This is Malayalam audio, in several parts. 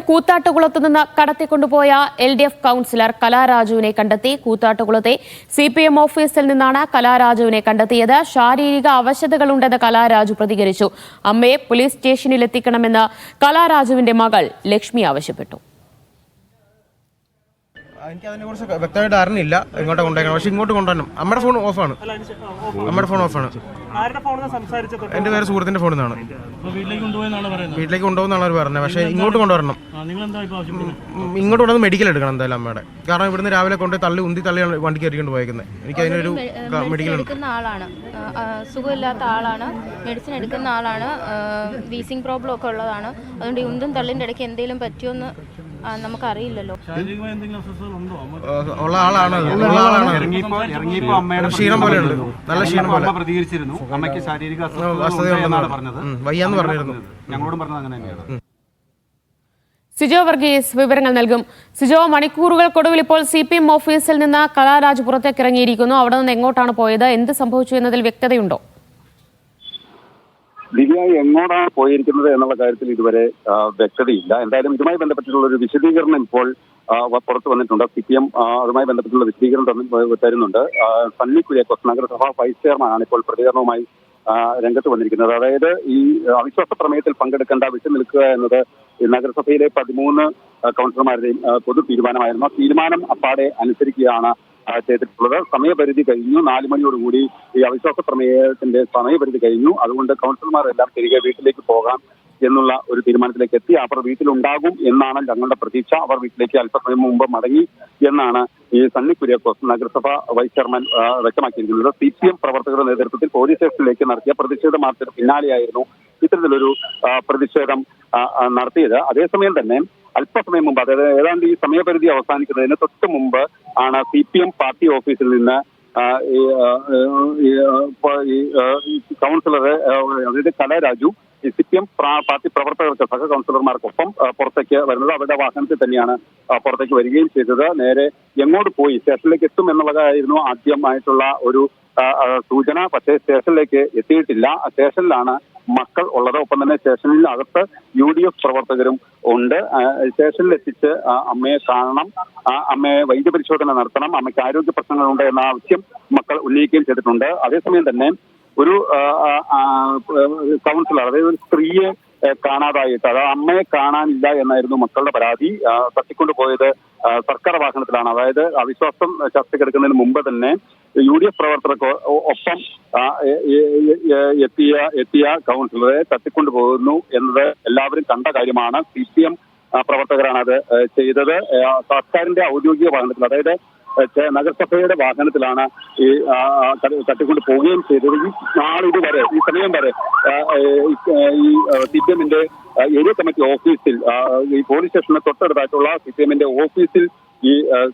കൂത്താട്ടുകുളത്ത് നിന്ന് കടത്തിക്കൊണ്ടുപോയ LDF കൗൺസിലർ കലാരാജുവിനെ കണ്ടെത്തി. കൂത്താട്ടുകുളത്തെ CPM ഓഫീസിൽ നിന്നാണ് കലാരാജുവിനെ കണ്ടെത്തിയത്. ശാരീരിക അവശതകളുണ്ടെന്ന് കലാരാജു പ്രതികരിച്ചു. അമ്മയെ പോലീസ് സ്റ്റേഷനിൽ എത്തിക്കണമെന്ന് കലാരാജുവിന്റെ മകൾ ലക്ഷ്മി ആവശ്യപ്പെട്ടു. എനിക്ക് അതിനെക്കുറിച്ച് വ്യക്തമായിട്ട് അറിഞ്ഞില്ല ഇങ്ങോട്ട് കൊണ്ടുപോയി, പക്ഷെ ഇങ്ങോട്ട് കൊണ്ടുവരണം. അമ്മയുടെ ഫോൺ ഓഫാണ്. എന്റെ പേര് സുഹൃത്തിന്റെ ഫോണിൽ നിന്നാണ്. വീട്ടിലേക്ക് കൊണ്ടുപോകുന്നാണ് അവർ പറഞ്ഞത്, പക്ഷേ ഇങ്ങോട്ട് കൊണ്ടുവരണം. ഇങ്ങോട്ട് കൊണ്ടുവന്ന് മെഡിക്കൽ എടുക്കണം എന്തായാലും അമ്മയുടെ. കാരണം ഇവിടുന്ന് രാവിലെ കൊണ്ട് ഉന്തി തള്ളി വണ്ടിക്ക് കയറിക്കൊണ്ട് പോയേക്കുന്നത്. എനിക്ക് അതിനൊരു മെഡിക്കൽ എടുക്കുന്ന ആളാണ്, സുഖമില്ലാത്ത ആളാണ്, മെഡിസിൻ എടുക്കുന്ന ആളാണ്, വീസിംഗ് പ്രോബ്ലം ഒക്കെ ഉള്ളതാണ്. അതുകൊണ്ട് ഈ ഉന്തും തള്ളിൻ്റെ ഇടയ്ക്ക് എന്തെങ്കിലും പറ്റുമെന്ന് നമുക്കറിയില്ലല്ലോ. ഉള്ള ആളാണ്, ക്ഷീണം പോലെ ഉണ്ട്, നല്ല ക്ഷീണം പോലെ പ്രതികരിച്ചിരുന്നു. അമ്മയ്ക്ക് ശാരീരിക അസ്വസ്ഥതയുണ്ടെന്നാണ് പറഞ്ഞത്, വയ്യാന്ന് പറഞ്ഞിരുന്നു. ഞങ്ങളോടും പറഞ്ഞത് അങ്ങനെ തന്നെയാണ്. സിജോ വർഗീസ് വിവരങ്ങൾ നൽകും. സിജോ, മണിക്കൂറുകൾക്കൊടുവിൽ ഇപ്പോൾ CPM ഓഫീസിൽ നിന്ന് കലാരാജ് പുറത്തേക്ക് ഇറങ്ങിയിരിക്കുന്നു. അവിടെ നിന്ന് എങ്ങോട്ടാണ് പോയത്, എന്ത് സംഭവിച്ചു എന്നതിൽ വ്യക്തതയുണ്ടോ? ദിവ്യ എങ്ങോട്ടാണ് പോയിരിക്കുന്നത് എന്നുള്ള കാര്യത്തിൽ ഇതുവരെ വ്യക്തതയില്ല. എന്തായാലും ഇതുമായി ബന്ധപ്പെട്ടിട്ടുള്ള ഒരു വിശദീകരണം ഇപ്പോൾ പുറത്തു വന്നിട്ടുണ്ട്. CPM അതുമായി ബന്ധപ്പെട്ടുള്ള വിശദീകരണം തരുന്നുണ്ട്. സണ്ണി കുര്യാക്കോസ് നഗരസഭ വൈസ് ചെയർമാനാണ് ഇപ്പോൾ പ്രതികരണവുമായി രംഗത്ത് വന്നിരിക്കുന്നത്. അതായത് ഈ അവിശ്വാസ പ്രമേയത്തിൽ പങ്കെടുക്കേണ്ട വിട്ടുനിൽക്കുക എന്നത് നഗരസഭയിലെ 13 കൗൺസിലർമാരുടെയും പൊതു തീരുമാനമായിരുന്നു. ആ തീരുമാനം അപ്പാടെ അനുസരിക്കുകയാണ് ചെയ്തിട്ടുള്ളത്. സമയപരിധി കഴിഞ്ഞു. 4 മണിയോടുകൂടി ഈ അവിശ്വാസ പ്രമേയത്തിന്റെ സമയപരിധി കഴിഞ്ഞു. അതുകൊണ്ട് കൗൺസിലർമാരെല്ലാം തിരികെ വീട്ടിലേക്ക് പോകാം എന്നുള്ള ഒരു തീരുമാനത്തിലേക്ക് എത്തി. അവർ വീട്ടിലുണ്ടാകും എന്നാണ് ഞങ്ങളുടെ പ്രതീക്ഷ. അവർ വീട്ടിലേക്ക് അല്പസമയം മുമ്പ് മടങ്ങി എന്നാണ് ഈ സണ്ണി കുര്യാക്കോസ് നഗരസഭ വൈസ് ചെയർമാൻ വ്യക്തമാക്കിയിരിക്കുന്നത്. CPM പ്രവർത്തകരുടെ നേതൃത്വത്തിൽ പോലീസ് സ്റ്റേഷനിലേക്ക് നടത്തിയ പ്രതിഷേധ മാർച്ചിന് പിന്നാലെയായിരുന്നു ഇത്തരത്തിലൊരു പ്രതിഷേധം നടത്തിയത്. അതേസമയം തന്നെ അല്പസമയം മുമ്പ്, അതായത് ഏതാണ്ട് ഈ സമയപരിധി അവസാനിക്കുന്നതിന് തൊട്ട് മുമ്പ് ആണ് CPM പാർട്ടി ഓഫീസിൽ നിന്ന് കൗൺസിലറെ, അതായത് കലാരാജു CPM പാർട്ടി പ്രവർത്തകർക്ക്, സഹ കൗൺസിലർമാർക്കൊപ്പം പുറത്തേക്ക് വരുന്നത്. അവരുടെ വാഹനത്തിൽ തന്നെയാണ് പുറത്തേക്ക് വരികയും ചെയ്തത്. നേരെ എങ്ങോട്ട് പോയി, സ്റ്റേഷനിലേക്ക് എത്തും എന്നുള്ളതായിരുന്നു ആദ്യമായിട്ടുള്ള ഒരു സൂചന. പക്ഷേ സ്റ്റേഷനിലേക്ക് എത്തിയിട്ടില്ല. സ്റ്റേഷനിലാണ് മക്കൾ ഉള്ളത്. ഒപ്പം തന്നെ സ്റ്റേഷനിൽ അകത്ത് UDF പ്രവർത്തകരും ഉണ്ട്. സ്റ്റേഷനിൽ എത്തിച്ച് അമ്മയെ കാണണം, അമ്മയെ വൈദ്യപരിശോധന നടത്തണം, അമ്മയ്ക്ക് ആരോഗ്യ പ്രശ്നങ്ങളുണ്ട് എന്ന ആവശ്യം മക്കൾ ഉന്നയിക്കുകയും ചെയ്തിട്ടുണ്ട്. അതേസമയം തന്നെ ഒരു കൗൺസിലർ, അതായത് ഒരു സ്ത്രീയെ കാണാതായിട്ട്, അതായത് അമ്മയെ കാണാനില്ല എന്നായിരുന്നു മക്കളുടെ പരാതി. തട്ടിക്കൊണ്ടുപോയത് സർക്കാർ വാഹനത്തിലാണ്. അതായത് അവിശ്വാസം ചർച്ചയ്ക്കെടുക്കുന്നതിന് മുമ്പ് തന്നെ UDF പ്രവർത്തകർക്ക് ഒപ്പം എത്തിയ കൗൺസിലറെ തട്ടിക്കൊണ്ടുപോകുന്നു എന്നത് എല്ലാവരും കണ്ട കാര്യമാണ്. CPM പ്രവർത്തകരാണ് അത് ചെയ്തത്. സർക്കാരിന്റെ ഔദ്യോഗിക വാഹനത്തിൽ, അതായത് നഗരസഭയുടെ വാഹനത്തിലാണ് ഈ തട്ടിക്കൊണ്ട് പോവുകയും ചെയ്തത്. ഈ നാളിതുവരെ, ഈ സമയം വരെ ഈ CPMന്റെ ഏരിയ കമ്മിറ്റി ഓഫീസിൽ, ഈ പോലീസ് സ്റ്റേഷന് തൊട്ടടുത്തായിട്ടുള്ള CPMന്റെ ഓഫീസിൽ ഈ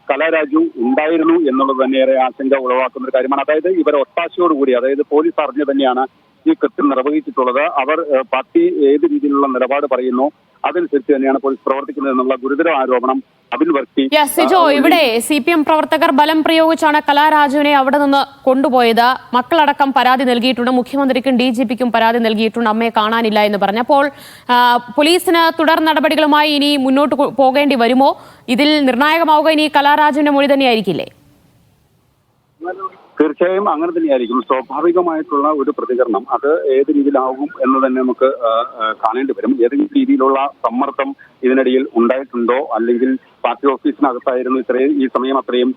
കലാരാജു ഉണ്ടായിരുന്നു എന്നുള്ളത് തന്നെ ഏറെ ആശങ്ക ഉളവാക്കുന്ന ഒരു കാര്യമാണ്. അതായത് ഇവർ ഒത്താശയോടുകൂടി, അതായത് പോലീസ് അറിഞ്ഞു തന്നെയാണ് ഈ കൃത്യം നിർവഹിച്ചിട്ടുള്ളത്. അവർ പാർട്ടി ഏത് രീതിയിലുള്ള നിലപാട് പറയുന്നു അതനുസരിച്ച് തന്നെയാണ് പോലീസ് പ്രവർത്തിക്കുന്നത് എന്നുള്ള ഗുരുതര ആരോപണം അബിൻ വർക്കി. സിജോ, ഇവിടെ CPM പ്രവർത്തകർ ബലം പ്രയോഗിച്ചാണ് കലാരാജുവിനെ അവിടെ നിന്ന് കൊണ്ടുപോയത്. മക്കളടക്കം പരാതി നൽകിയിട്ടുണ്ട്, മുഖ്യമന്ത്രിക്കും DGPക്കും പരാതി നൽകിയിട്ടുണ്ട്, അമ്മയെ കാണാനില്ല എന്ന് പറഞ്ഞപ്പോൾ പോലീസിന് തുടർ നടപടികളുമായി ഇനി മുന്നോട്ട് പോകേണ്ടി വരുമോ? ഇതിൽ നിർണായകമാവുക ഇനി കലാരാജുവിന്റെ മൊഴി തന്നെയായിരിക്കില്ലേ? തീർച്ചയായും അങ്ങനെ തന്നെയായിരിക്കും. സ്വാഭാവികമായിട്ടുള്ള ഒരു പ്രതികരണം അത് ഏത് രീതിയിലാകും എന്ന് തന്നെ നമുക്ക് കാണേണ്ടി വരും. ഏതെങ്കിലും രീതിയിലുള്ള സമ്മർദ്ദം ഇതിനിടയിൽ ഉണ്ടായിട്ടുണ്ടോ, അല്ലെങ്കിൽ പാർട്ടി ഓഫീസിനകത്തായിരുന്നു ഈ സമയം അത്രയും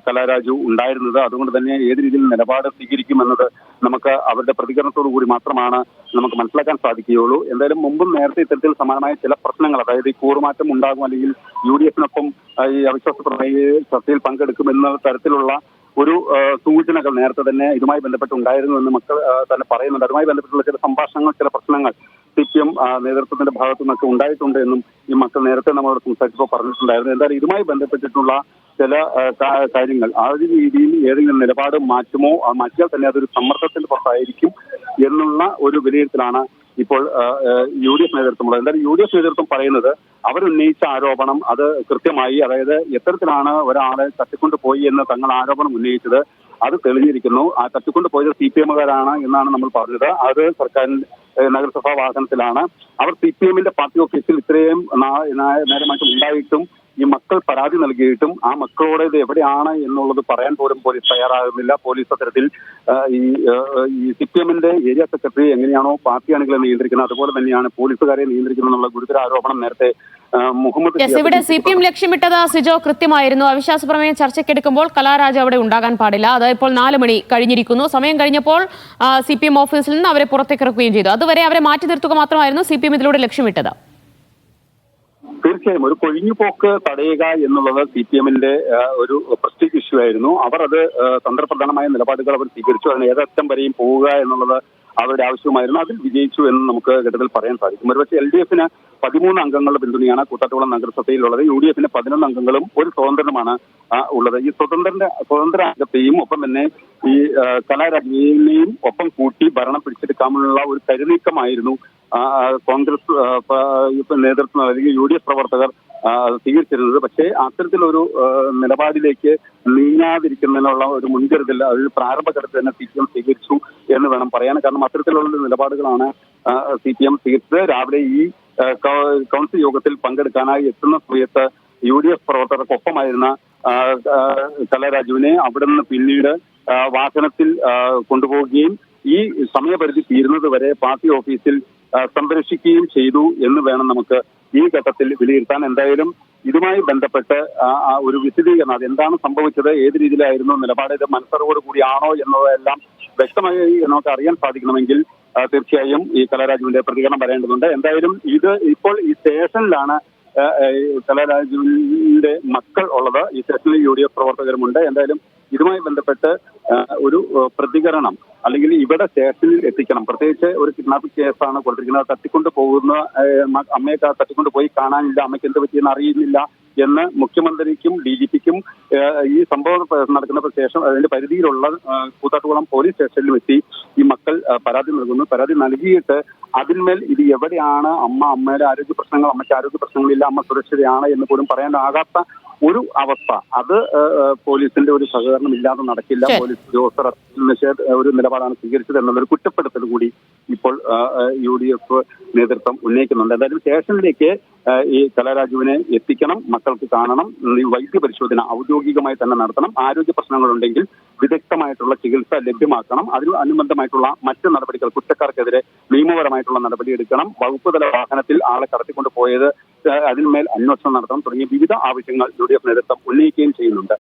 കലാരാജു ഉണ്ടായിരുന്നത്, അതുകൊണ്ട് തന്നെ ഏത് രീതിയിൽ നിലപാട് സ്വീകരിക്കുമെന്നത് നമുക്ക് അവരുടെ പ്രതികരണത്തോടു കൂടി മാത്രമാണ് നമുക്ക് മനസ്സിലാക്കാൻ സാധിക്കുകയുള്ളൂ. എന്തായാലും മുമ്പും നേരത്തെ ഇത്തരത്തിൽ സമാനമായ ചില പ്രശ്നങ്ങൾ, അതായത് ഈ കൂറുമാറ്റം ഉണ്ടാകും, അല്ലെങ്കിൽ UDFനൊപ്പം ഈ അവിശ്വാസ പ്രമേയ ചർച്ചയിൽ പങ്കെടുക്കുമെന്ന തരത്തിലുള്ള ഒരു സൂചനകൾ നേരത്തെ തന്നെ ഇതുമായി ബന്ധപ്പെട്ടുണ്ടായിരുന്നു എന്ന് മക്കൾ തന്നെ പറയുന്നുണ്ട്. അതുമായി ബന്ധപ്പെട്ടുള്ള ചില സംഭാഷണങ്ങൾ, ചില പ്രശ്നങ്ങൾ CPM നേതൃത്വത്തിന്റെ ഭാഗത്തു നിന്നൊക്കെ ഉണ്ടായിട്ടുണ്ട് എന്നും ഈ മക്കൾ നേരത്തെ നമ്മളോട് സംസാരിച്ചപ്പോൾ പറഞ്ഞിട്ടുണ്ടായിരുന്നു. എന്തായാലും ഇതുമായി ബന്ധപ്പെട്ടിട്ടുള്ള ചില കാര്യങ്ങൾ ആ ഒരു രീതിയിൽ ഏതെങ്കിലും നിലപാട് മാറ്റുമോ, മാറ്റിയാൽ തന്നെ അതൊരു സമ്മർദ്ദത്തിന്റെ പുറത്തായിരിക്കും എന്നുള്ള ഒരു വിലയിരുത്തലാണ് ഇപ്പോൾ UDF നേതൃത്വമുള്ളത്. എന്തായാലും UDF നേതൃത്വം പറയുന്നത് അവരുന്നയിച്ച ആരോപണം അത് കൃത്യമായി, അതായത് എത്തരത്തിലാണ് ഒരാളെ തട്ടിക്കൊണ്ടുപോയി എന്ന് തങ്ങൾ ആരോപണം ഉന്നയിച്ചത് അത് തെളിഞ്ഞിരിക്കുന്നു. ആ തട്ടിക്കൊണ്ടുപോയത് CPMകാരാണ് എന്നാണ് നമ്മൾ പറഞ്ഞത്. അത് നഗരസഭാ വാഹനത്തിലാണ്. അവർ CPM-ന്റെ പാർട്ടി ഓഫീസിൽ ഇത്രയും നേരമായിട്ട് ഉണ്ടായിട്ടും ഈ മക്കൾ പരാതി നൽകിയിട്ടും ആ മക്കളോട് ഇത് എവിടെയാണ് എന്നുള്ളത് പറയാൻ പോലും പോലീസ് തയ്യാറാകുന്നില്ല. പോലീസ് അത്തരത്തിൽ ഈ CPM-ന്റെ ഏരിയ സെക്രട്ടറി എങ്ങനെയാണോ പാർട്ടി അണികളെ നിയന്ത്രിക്കുന്നത് അതുപോലെ തന്നെയാണ് പോലീസുകാരെ നിയന്ത്രിക്കുന്നതെന്നുള്ള ഗുരുതര ആരോപണം നേരത്തെ മുഹമ്മദ് ഇവിടെ CPM ലക്ഷ്യമിട്ടത് സിജോ കൃത്യമായിരുന്നു. അവിശ്വാസ പ്രമേയം ചർച്ചയ്ക്കെടുക്കുമ്പോൾ കലാരാജ് അവിടെ ഉണ്ടാകാൻ പാടില്ല. അത് ഇപ്പോൾ 4 മണി കഴിഞ്ഞിരിക്കുന്നു. സമയം കഴിഞ്ഞപ്പോൾ CPM ഓഫീസിൽ നിന്ന് അവരെ പുറത്തേക്കിറക്കുകയും ചെയ്തു. അതുവരെ അവരെ മാറ്റി നിർത്തുക മാത്രമായിരുന്നു CPM ഇതിലൂടെ ലക്ഷ്യമിട്ടത്. തീർച്ചയായും ഒരു കൊഴിഞ്ഞുപോക്ക് തടയുക എന്നുള്ളത് CPM-ന്റെ ഒരു പ്രസ്റ്റീജ് ഇഷ്യൂ ആയിരുന്നു. അവർ അത് തന്ത്രപ്രധാനമായ നിലപാടുകൾ അവർ സ്വീകരിച്ചു. അതിന് ഏതറ്റം വരെയും പോവുക എന്നുള്ളത് അവരുടെ ആവശ്യമായിരുന്നു. അതിൽ വിജയിച്ചു എന്ന് നമുക്ക് ഘട്ടത്തിൽ പറയാൻ സാധിക്കും. ഒരുപക്ഷെ LDF-ന് 13 അംഗങ്ങളുടെ പിന്തുണയാണ് കൂത്താട്ടുകുളം നഗരസഭയിലുള്ളത്. UDF-ന് 11 അംഗങ്ങളും ഒരു സ്വതന്ത്രനുമാണ് ഉള്ളത്. ഈ സ്വതന്ത്ര അംഗത്തെയും ഒപ്പം തന്നെ ഈ കലാരാജിനെയും ഒപ്പം കൂട്ടി ഭരണം പിടിച്ചെടുക്കാനുള്ള ഒരു കരുനീക്കമായിരുന്നു കോൺഗ്രസ് നേതൃത്വം അല്ലെങ്കിൽ UDF പ്രവർത്തകർ സ്വീകരിച്ചിരുന്നത്. പക്ഷേ അത്തരത്തിലൊരു നിലപാടിലേക്ക് നീങ്ങാതിരിക്കുന്നതിനുള്ള ഒരു മുൻകരുതൽ ഒരു പ്രാരംഭഘട്ടത്തിൽ തന്നെ CPM സ്വീകരിച്ചു എന്ന് വേണം പറയാൻ. കാരണം അത്തരത്തിലുള്ള നിലപാടുകളാണ് CPM സ്വീകരിച്ചത്. രാവിലെ ഈ കൗൺസിൽ യോഗത്തിൽ പങ്കെടുക്കാനായി എത്തുന്ന സമയത്ത് UDF പ്രവർത്തകർക്കൊപ്പമായിരുന്ന കലാരാജുവിനെ അവിടെ നിന്ന് പിന്നീട് വാഹനത്തിൽ കൊണ്ടുപോവുകയും ഈ സമയപരിധി തീരുന്നത് വരെ പാർട്ടി ഓഫീസിൽ സംരക്ഷിക്കുകയും ചെയ്തു എന്ന് വേണം നമുക്ക് ഈ ഘട്ടത്തിൽ വിലയിരുത്താൻ. എന്തായാലും ഇതുമായി ബന്ധപ്പെട്ട് ഒരു വിശദീകരണം അതെന്താണ് സംഭവിച്ചത്, ഏത് രീതിയിലായിരുന്നു നിലപാട്, ഇത് മനസ്സറിവോട് കൂടിയാണോ എന്നതെല്ലാം വ്യക്തമായി നമുക്ക് അറിയാൻ സാധിക്കണമെങ്കിൽ തീർച്ചയായും ഈ കലാരാജുവിന്റെ പ്രതികരണം വരേണ്ടതുണ്ട്. എന്തായാലും ഇത് ഇപ്പോൾ ഈ സ്റ്റേഷനിലാണ് കലാരാജുവിന്റെ മക്കൾ ഉള്ളത്. ഈ സ്റ്റേഷനിൽ UDF പ്രവർത്തകരുമുണ്ട്. എന്തായാലും ഇതുമായി ബന്ധപ്പെട്ട് ഒരു പ്രതികരണം അല്ലെങ്കിൽ ഇവിടെ സ്റ്റേഷനിൽ എത്തിക്കണം. പ്രത്യേകിച്ച് ഒരു കിഡ്നാപ്പിംഗ് കേസാണ് കൊടുത്തിരിക്കുന്നത്. തട്ടിക്കൊണ്ട് പോകുന്ന അമ്മയെ തട്ടിക്കൊണ്ട് പോയി കാണാനില്ല, അമ്മയ്ക്ക് എന്ത് പറ്റിയെന്ന് അറിയുന്നില്ല എന്ന് മുഖ്യമന്ത്രിക്കും DGP-ക്കും ഈ സംഭവം നടക്കുന്ന ശേഷം അതിന്റെ പരിധിയിലുള്ള കൂത്താട്ടുകുളം പോലീസ് സ്റ്റേഷനിലും എത്തി ഈ മക്കൾ പരാതി നൽകുന്നു. പരാതി നൽകിയിട്ട് അതിന്മേൽ ഇത് എവിടെയാണ് അമ്മയുടെ ആരോഗ്യ പ്രശ്നങ്ങൾ, അമ്മയ്ക്ക് ആരോഗ്യ പ്രശ്നങ്ങളില്ല, അമ്മ സുരക്ഷിതയാണ് എന്ന് പോലും പറയാനാകാത്ത ഒരു അവസ്ഥ, അത് പോലീസിന്റെ ഒരു സഹകരണം ഇല്ലാതെ നടക്കില്ല. പോലീസ് ഉദ്യോഗസ്ഥർ ഒരു നിലപാടാണ് സ്വീകരിച്ചത് എന്നുള്ളൊരു കുറ്റപ്പെടുത്തൽ കൂടി ഇപ്പോൾ UDF നേതൃത്വം ഉന്നയിക്കുന്നുണ്ട്. എന്തായാലും സ്റ്റേഷനിലേക്ക് ഈ കലാരാജുവിനെ എത്തിക്കണം, മക്കൾക്ക് കാണണം, വൈദ്യ പരിശോധന ഔദ്യോഗികമായി തന്നെ നടത്തണം, ആരോഗ്യ പ്രശ്നങ്ങളുണ്ടെങ്കിൽ വിദഗ്ധമായിട്ടുള്ള ചികിത്സ ലഭ്യമാക്കണം, അതിന് അനുബന്ധമായിട്ടുള്ള മറ്റ് നടപടികൾ കുറ്റക്കാർക്കെതിരെ നിയമപരമായിട്ടുള്ള നടപടി എടുക്കണം, വകുപ്പ് തല വാഹനത്തിൽ ആളെ കടത്തിക്കൊണ്ട് പോയത് അതിന്മേൽ അന്വേഷണം നടത്തണം തുടങ്ങിയ വിവിധ ആവശ്യങ്ങൾ UDF നേതൃത്വം ഉന്നയിക്കുകയും ചെയ്യുന്നുണ്ട്.